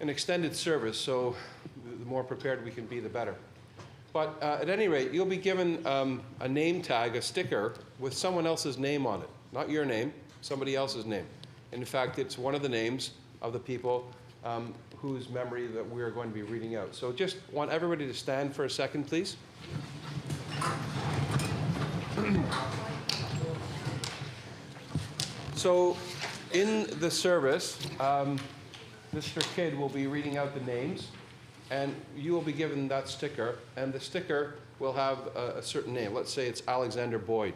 an extended service, so the more prepared we can be, the better. But at any rate, you'll be given a name tag, a sticker, with someone else's name on it. Not your name, somebody else's name. And in fact, it's one of the names of the people whose memory that we're going to be reading out. So just want everybody to stand for a second, please. So in the service, Mr. Kidd will be reading out the names, and you will be given that sticker, and the sticker will have a certain name. Let's say it's Alexander Boyd.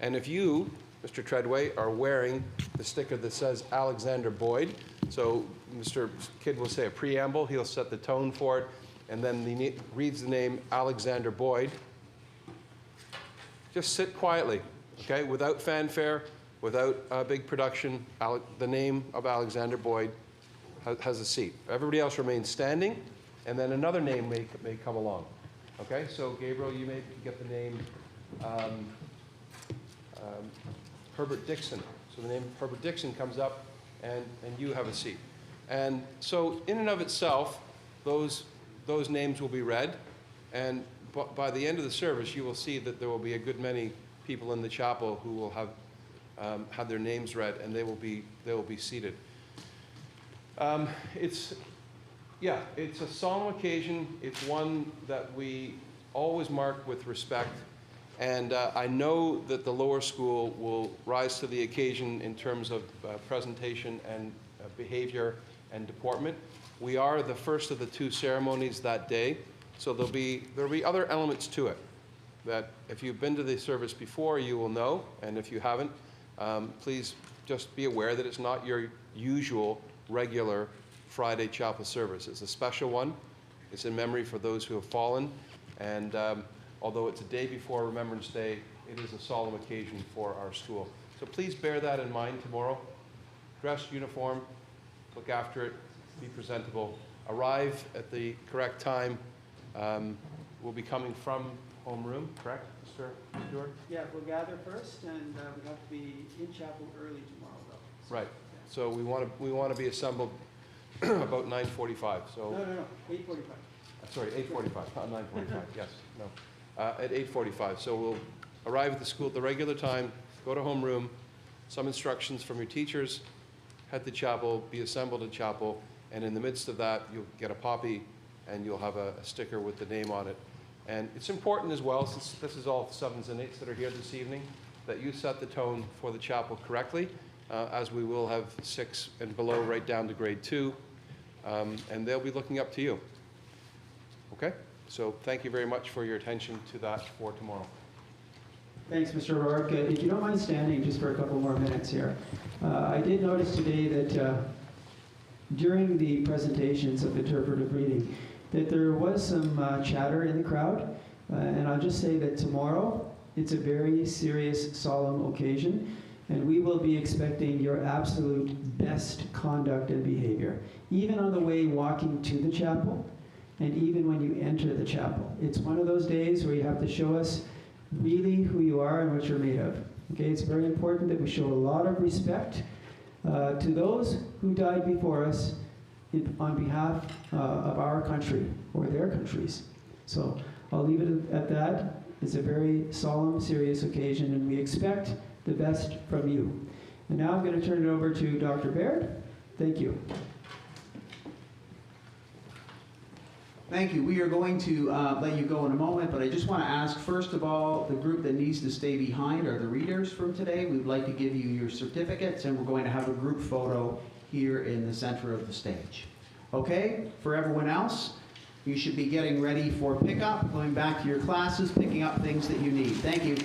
And if you, Mr. Treadway, are wearing the sticker that says Alexander Boyd, so Mr. Kidd will say a preamble, he'll set the tone for it, and then he reads the name Alexander Boyd. Just sit quietly, okay, without fanfare, without a big production. The name of Alexander Boyd has a seat. Everybody else remains standing, and then another name may come along. Okay, so Gabriel, you may get the name Herbert Dixon. So the name Herbert Dixon comes up, and you have a seat. And so in and of itself, those names will be read, and by the end of the service, you will see that there will be a good many people in the chapel who will have had their names read, and they will be seated. It's a solemn occasion. It's one that we always mark with respect, and I know that the lower school will rise to the occasion in terms of presentation and behavior and deportment. We are the first of the two ceremonies that day, so there'll be other elements to it that if you've been to the service before, you will know, and if you haven't, please just be aware that it's not your usual regular Friday chapel service. It's a special one. It's in memory for those who have fallen, and although it's a day before Remembrance Day, it is a solemn occasion for our school. So please bear that in mind tomorrow. Dress uniform, look after it, be presentable, arrive at the correct time. We'll be coming from homeroom, correct, Mr. Stewart? Yeah, we'll gather first, and we have to be in chapel early tomorrow, though. So, right. Yeah. So we want to be assembled about 9:45. So no, 8:45. Sorry, 8:45, not 9:45. Yes, no, at 8:45. So we'll arrive at the school at the regular time, go to homeroom, some instructions from your teachers, head to chapel, be assembled at chapel, and in the midst of that, you'll get a poppy, and you'll have a sticker with the name on it. And it's important as well, since this is all 7s and 8s that are here this evening, that you set the tone for the chapel correctly, as we will have 6 and below right down to grade 2, and they'll be looking up to you. Okay? So thank you very much for your attention to that for tomorrow. Thanks, Mr. O'Rourke. If you don't mind standing just for a couple more minutes here. I did notice today that during the presentations of interpretive reading, that there was some chatter in the crowd, and I'll just say that tomorrow it's a very serious, solemn occasion, and we will be expecting your absolute best conduct and behavior, even on the way walking to the chapel, and even when you enter the chapel. It's one of those days where you have to show us really who you are and what you're made of. Okay, it's very important that we show a lot of respect to those who died before us on behalf of our country or their countries. So I'll leave it at that. It's a very solemn, serious occasion, and we expect the best from you. And now I'm going to turn it over to Dr. Baird. Thank you. Thank you. We are going to let you go in a moment, but I just want to ask, first of all, the group that needs to stay behind are the readers from today. We'd like to give you your certificates, and we're going to have a group photo here in the center of the stage. Okay? For everyone else, you should be getting ready for pickup, going back to your classes, picking up things that you need. Thank you.